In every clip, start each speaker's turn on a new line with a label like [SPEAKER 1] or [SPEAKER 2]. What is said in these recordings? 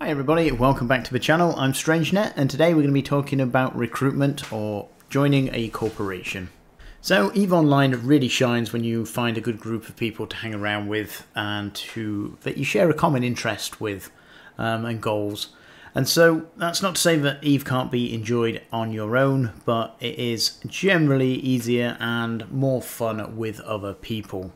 [SPEAKER 1] Hi everybody, welcome back to the channel. I'm StrangeNet and today we're going to be talking about recruitment or joining a corporation. So EVE Online really shines when you find a good group of people to hang around with and that you share a common interest with and goals. And so that's not to say that EVE can't be enjoyed on your own, but it is generally easier and more fun with other people.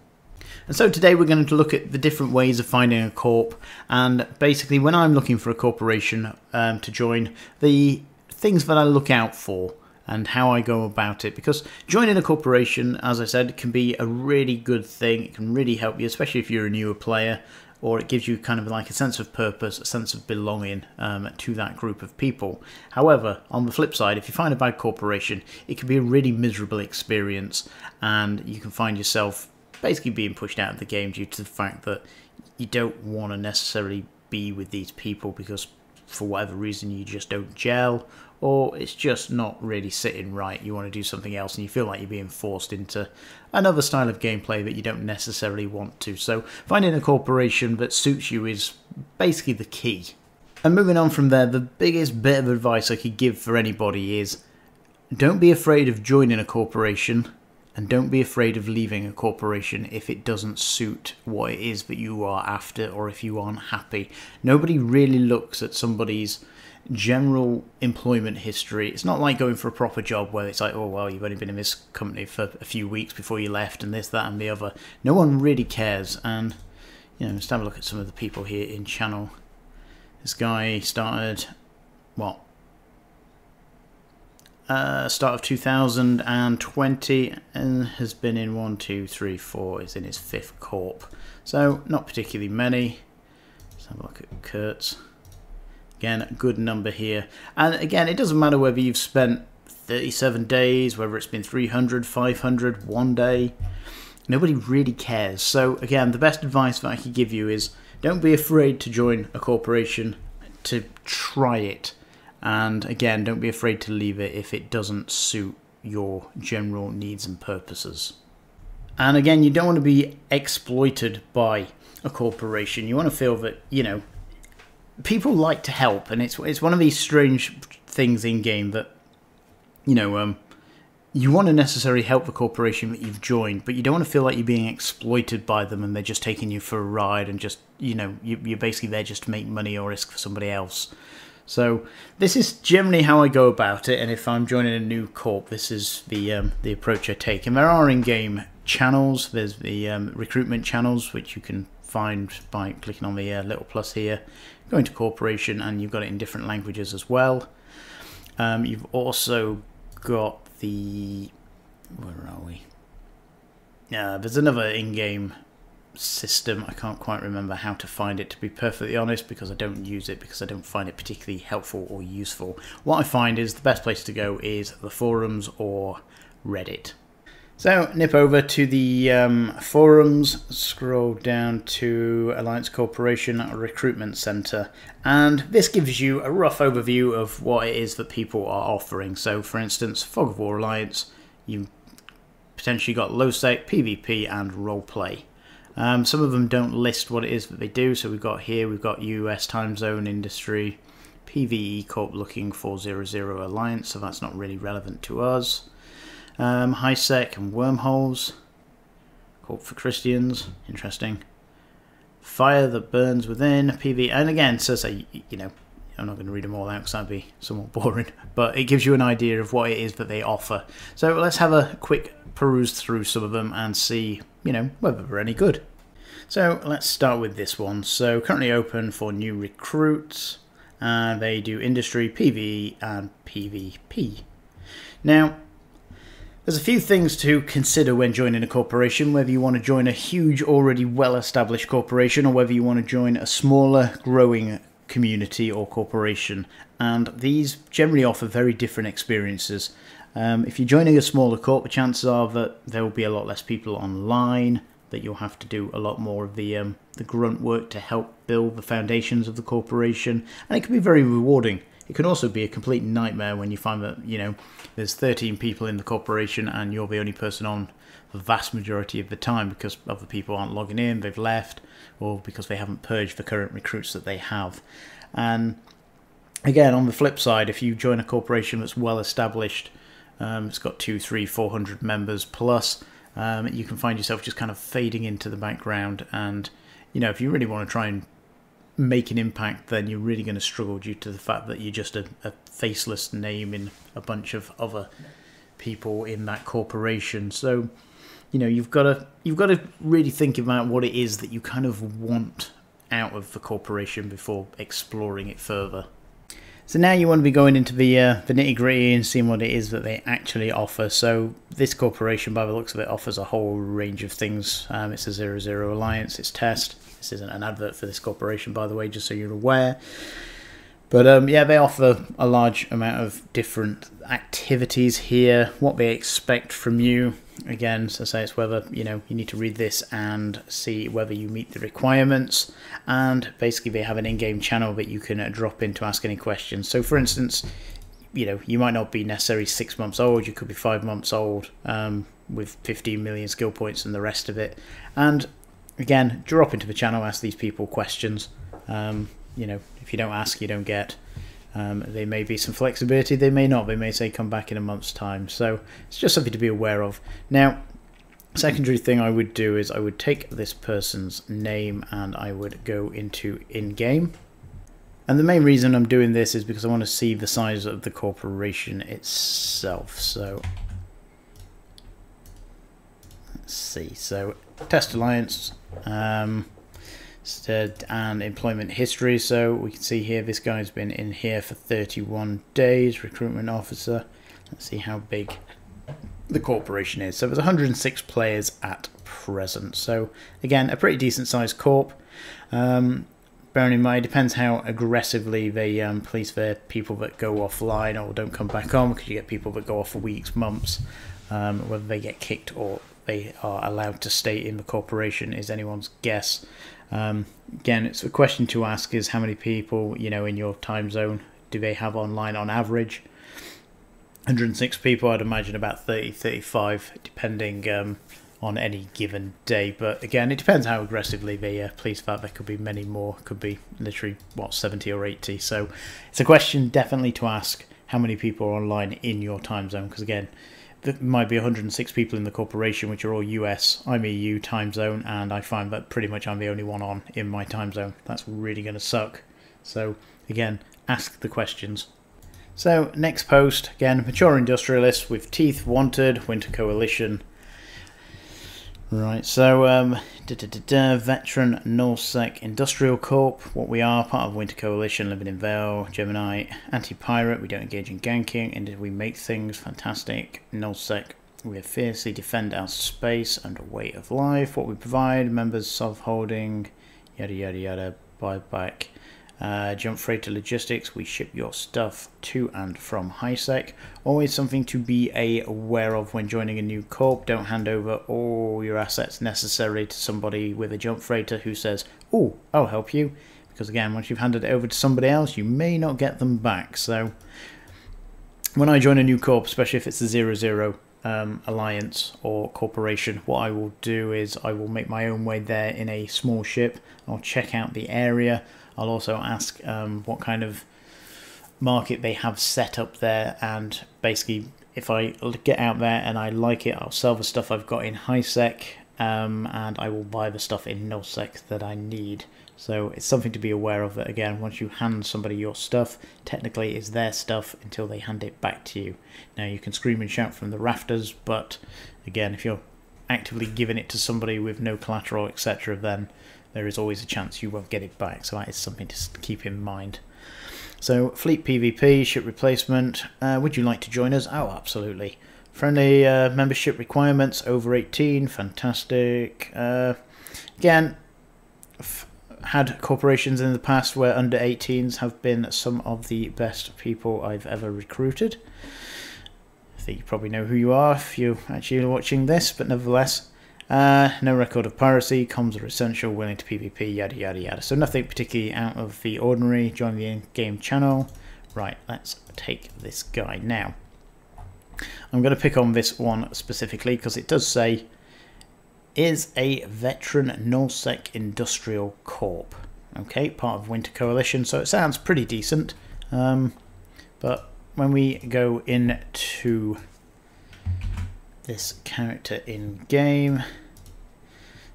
[SPEAKER 1] And so today we're going to look at the different ways of finding a corp, and basically when I'm looking for a corporation to join, the things that I look out for and how I go about it. Because joining a corporation, as I said, can be a really good thing. It can really help you, especially if you're a newer player, or it gives you kind of like a sense of purpose, a sense of belonging to that group of people. However, on the flip side, if you find a bad corporation, it can be a really miserable experience, and you can find yourself basically being pushed out of the game due to the fact that you don't want to necessarily be with these people because for whatever reason you just don't gel, or it's just not really sitting right. You want to do something else and you feel like you're being forced into another style of gameplay that you don't necessarily want to. So finding a corporation that suits you is basically the key. And moving on from there, the biggest bit of advice I could give for anybody is don't be afraid of joining a corporation. And don't be afraid of leaving a corporation if it doesn't suit what it is that you are after, or if you aren't happy. Nobody really looks at somebody's general employment history. It's not like going for a proper job where it's like, oh well, you've only been in this company for a few weeks before you left, and this, that and the other. No one really cares. And you know, just have a look at some of the people here in channel. This guy started, what? Start of 2020 and has been in 1, 2, 3, 4, is in his 5th corp. So not particularly many. Let's have a look at Kurt's. Again, a good number here. And again, it doesn't matter whether you've spent 37 days, whether it's been 300, 500, 1 day. Nobody really cares. So again, the best advice that I could give you is don't be afraid to join a corporation, to try it. And again, don't be afraid to leave it if it doesn't suit your general needs and purposes. And again, you don't want to be exploited by a corporation. You want to feel that, you know, people like to help. And it's one of these strange things in game that, you know, you want to necessarily help the corporation that you've joined, but you don't want to feel like you're being exploited by them and they're just taking you for a ride and just, you know, you're basically there just to make money or risk for somebody else. So this is generally how I go about it, and if I'm joining a new corp, this is the approach I take. And there are in-game channels. There's the recruitment channels, which you can find by clicking on the little plus here, going to corporation, and you've got it in different languages as well. You've also got the, where are we? There's another in-game system. I can't quite remember how to find it, to be perfectly honest, because I don't use it, because I don't find it particularly helpful or useful. What I find is the best place to go is the forums or Reddit. So nip over to the forums, scroll down to Alliance Corporation Recruitment Center, and this gives you a rough overview of what it is that people are offering. So for instance, Fog of War Alliance, you've potentially got low sec, PvP and roleplay. Some of them don't list what it is that they do, so we've got US time zone industry, PvE Corp looking for 00 Alliance, so that's not really relevant to us. High sec and wormholes, Corp for Christians, interesting. Fire that burns within, PvE, and again, so say, you know, I'm not going to read them all out because that'd be somewhat boring, but it gives you an idea of what it is that they offer. So let's have a quick peruse through some of them and see, you know, whether they're any good. So let's start with this one. So currently open for new recruits, and they do industry, PvE and PvP. Now, there's a few things to consider when joining a corporation, whether you want to join a huge, already well-established corporation, or whether you want to join a smaller, growing community or corporation. And these generally offer very different experiences. If you're joining a smaller corp, the chances are that there will be a lot less people online, that you'll have to do a lot more of the grunt work to help build the foundations of the corporation, and it can be very rewarding. It can also be a complete nightmare when you find that, you know, there's 13 people in the corporation and you're the only person on the vast majority of the time because other people aren't logging in, they've left, or because they haven't purged the current recruits that they have. And again, on the flip side, if you join a corporation that's well established, it's got 200, 300, 400 members plus, you can find yourself just kind of fading into the background. And if you really want to try and make an impact, then you're really going to struggle due to the fact that you're just a faceless name in a bunch of other people in that corporation. So you've got to really think about what it is that you kind of want out of the corporation before exploring it further. So now you want to be going into the nitty-gritty and seeing what it is that they actually offer. So this corporation, by the looks of it, offers a whole range of things. It's a 0-0 alliance, it's test. This isn't an advert for this corporation, by the way, just so you're aware. But yeah, they offer a large amount of different activities here. What they expect from you, again, so say it's whether you need to read this and see whether you meet the requirements. And basically, they have an in-game channel that you can drop in to ask any questions. So, for instance, you might not be necessarily 6 months old. You could be 5 months old with 15 million skill points and the rest of it. And again, drop into the channel, ask these people questions. If you don't ask, you don't get. There may be some flexibility, they may not. They may say come back in a month's time. So it's just something to be aware of. Now, secondary thing I would do is I would take this person's name and I would go into in-game. And the main reason I'm doing this is because I want to see the size of the corporation itself. So let's see. So Test Alliance. And employment history. So we can see here this guy's been in here for 31 days. Recruitment officer. Let's see how big the corporation is. So there's 106 players at present. So again, a pretty decent sized corp. Bearing in mind, it depends how aggressively they police their people that go offline or don't come back on, because you get people that go off for weeks, months. Whether they get kicked or they are allowed to stay in the corporation is anyone's guess. Again, it's a question to ask is how many people, in your time zone do they have online on average? 106 people, I'd imagine about 30, 35, depending on any given day. But again, it depends how aggressively they police that. There could be many more, could be literally, 70 or 80. So it's a question definitely to ask how many people are online in your time zone, because again, there might be 106 people in the corporation, which are all US. I'm EU time zone, and I find that pretty much I'm the only one on in my time zone. That's really going to suck. So again, ask the questions. So next post, again, mature industrialist with teeth wanted, Winter Coalition. Right, so veteran nullsec industrial corp. What we are, part of Winter Coalition, living in Vale, Gemini, anti-pirate. We don't engage in ganking, and we make things fantastic. Nullsec, we fiercely defend our space and way of life. What we provide, members self-holding, yada yada yada, buyback. Jump freighter logistics, we ship your stuff to and from HighSec. Always something to be aware of when joining a new corp. Don't hand over all your assets necessary to somebody with a jump freighter who says, oh, I'll help you. Because again, once you've handed it over to somebody else, you may not get them back. So when I join a new corp, especially if it's a 0-0 alliance or corporation, what I will do is I will make my own way there in a small ship. I'll check out the area. I'll also ask what kind of market they have set up there, and basically if I get out there and I like it, I'll sell the stuff I've got in HighSec, and I will buy the stuff in nullsec that I need. So it's something to be aware of, that again, once you hand somebody your stuff, technically it's their stuff until they hand it back to you. Now you can scream and shout from the rafters, but again, if you're actively giving it to somebody with no collateral, etc., then there is always a chance you won't get it back. So that is something to keep in mind. So fleet PvP, ship replacement. Would you like to join us? Oh, absolutely. Friendly membership requirements, over 18, fantastic. Again, had corporations in the past where under 18s have been some of the best people I've ever recruited. I think you probably know who you are if you're actually watching this, but nevertheless. No record of piracy, comms are essential, willing to PvP, yada yada yada. So nothing particularly out of the ordinary. Join the in-game channel. Right, let's take this guy now. I'm going to pick on this one specifically because it does say, is a veteran nullsec industrial corp. Okay, part of Winter Coalition, so it sounds pretty decent. But when we go into this character in game,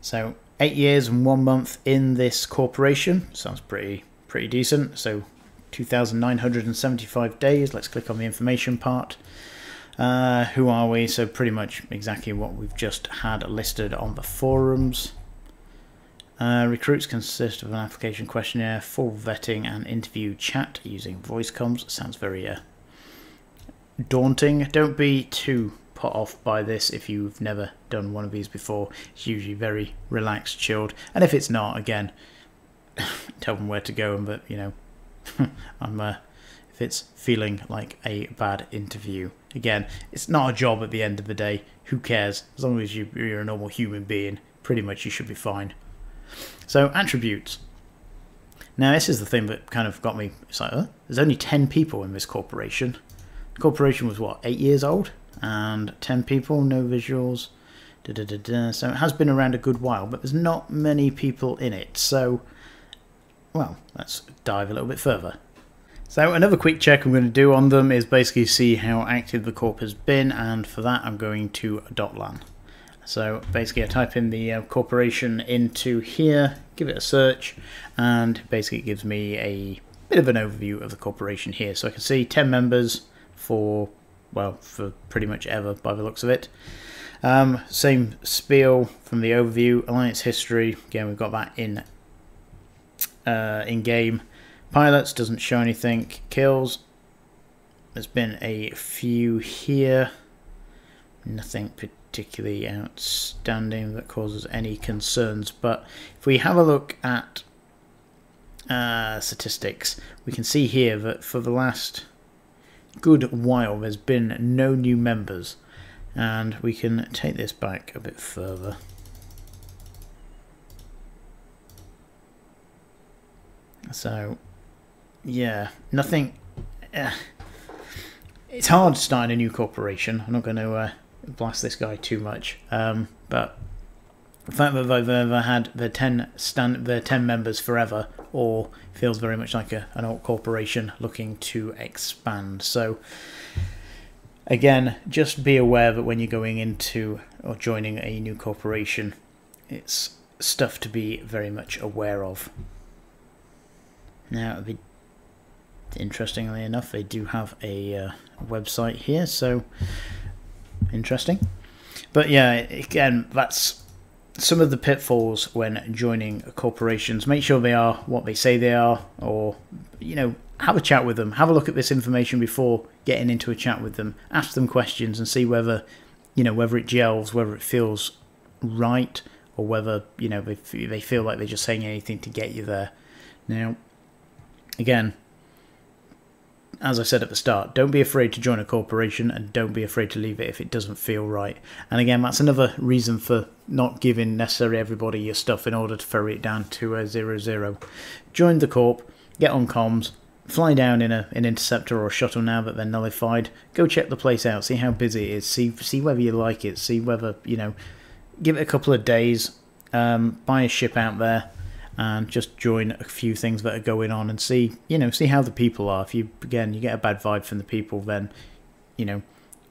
[SPEAKER 1] so 8 years and 1 month in this corporation, sounds pretty decent. So 2,975 days. Let's click on the information part. Who are we? So pretty much exactly what we've just had listed on the forums. Recruits consist of an application questionnaire, full vetting and interview chat using voice comms. Sounds very daunting. Don't be too put off by this if you've never done one of these before. It's usually very relaxed, chilled, and if it's not, again, tell them where to go. But you know, if it's feeling like a bad interview, again, it's not a job at the end of the day. Who cares? As long as you're a normal human being, pretty much you should be fine. So attributes. Now this is the thing that kind of got me. It's like, there's only 10 people in this corporation. The corporation was what, 8 years old, and 10 people, no visuals. So it has been around a good while, but there's not many people in it. So, well, let's dive a little bit further. So another quick check I'm going to do on them is basically see how active the corp has been, and for that I'm going to .lan. So basically I type in the corporation into here, give it a search, and basically it gives me a bit of an overview of the corporation here. So I can see 10 members for pretty much ever by the looks of it. Same spiel from the overview. Alliance history, again we've got that in game. Pilots doesn't show anything. Kills, there's been a few here. Nothing particularly outstanding that causes any concerns, but if we have a look at statistics, we can see here that for the last good while there's been no new members, and we can take this back a bit further. So yeah, nothing. It's hard starting a new corporation. I'm not going to blast this guy too much, but the fact that they've ever had their 10 members forever, or feels very much like an old corporation looking to expand. So again, just be aware that when you're going into or joining a new corporation, it's stuff to be very much aware of. Now, interestingly enough, they do have a website here, so interesting. But yeah, again, that's some of the pitfalls when joining corporations. Make sure they are what they say they are, or you know, have a chat with them, have a look at this information before getting into a chat with them, ask them questions and see whether, you know, whether it gels, whether it feels right, or whether, you know, they feel like they're just saying anything to get you there. Now, again, as I said at the start, don't be afraid to join a corporation, and don't be afraid to leave it if it doesn't feel right. And again, that's another reason for not giving necessarily everybody your stuff in order to ferry it down to a 0-0. Join the corp, get on comms, fly down in an interceptor or a shuttle now that they're nullified. Go check the place out, see how busy it is, see whether you like it, see whether, you know, give it a couple of days, buy a ship out there, and just join a few things that are going on and see, you know, see how the people are. If you, again, you get a bad vibe from the people, then, you know,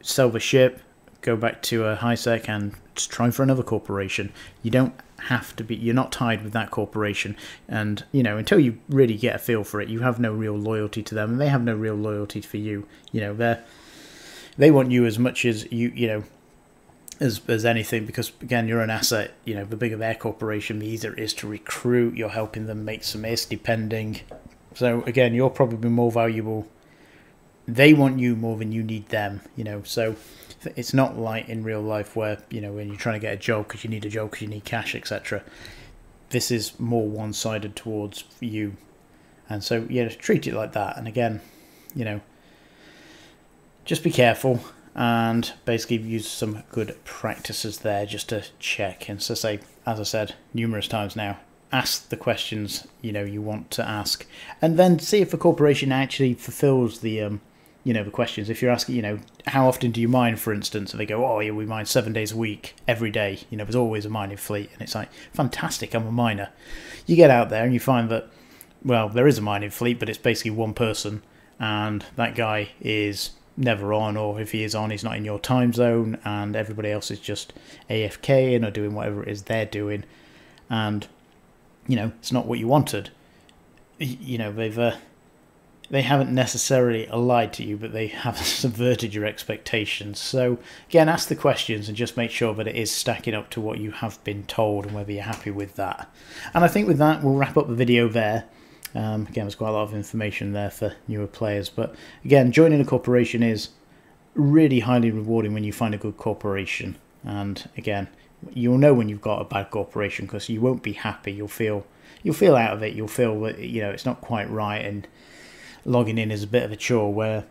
[SPEAKER 1] sell the ship, go back to a high sec and just try for another corporation. You don't have to be, you're not tied with that corporation, and, you know, until you really get a feel for it, you have no real loyalty to them, and they have no real loyalty for you. You know, they want you as much as you know, as anything, because again, you're an asset. You know, the bigger their corporation, the easier it is to recruit. You're helping them make some IS, depending. So again, you're probably more valuable. They want you more than you need them, you know. So it's not like in real life where, you know, when you're trying to get a job because you need a job, because you need cash, etc. This is more one-sided towards you, and so yeah, treat it like that. And again, you know, just be careful. And basically use some good practices there just to check. And so say, as I said numerous times now, ask the questions, you know, you want to ask, and then see if the corporation actually fulfills the you know, the questions. If you're asking, you know, how often do you mine, for instance, and they go, oh yeah, we mine 7 days a week, every day, you know, there's always a mining fleet, and it's like, fantastic, I'm a miner. You get out there and you find that well, there is a mining fleet, but it's basically one person, and that guy is never on, or if he is on, he's not in your time zone, and everybody else is just AFK and are doing whatever it is they're doing, and it's not what you wanted. They haven't necessarily lied to you, but they have subverted your expectations. So again, ask the questions and just make sure that it is stacking up to what you have been told and whether you're happy with that. And I think with that, we'll wrap up the video there. Again, there's quite a lot of information there for newer players. But again, joining a corporation is really highly rewarding when you find a good corporation. And again, you'll know when you've got a bad corporation because you won't be happy. You'll feel out of it. You'll feel that it's not quite right, and logging in is a bit of a chore. Where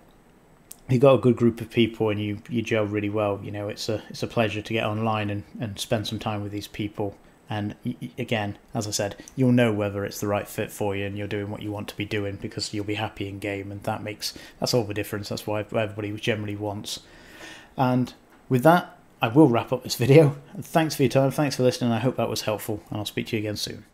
[SPEAKER 1] you've got a good group of people and you gel really well, it's a pleasure to get online and spend some time with these people. And again, as I said, you'll know whether it's the right fit for you and you're doing what you want to be doing because you'll be happy in game, and that's all the difference. That's what everybody generally wants. And with that, I will wrap up this video. Thanks for your time, thanks for listening, I hope that was helpful, and I'll speak to you again soon.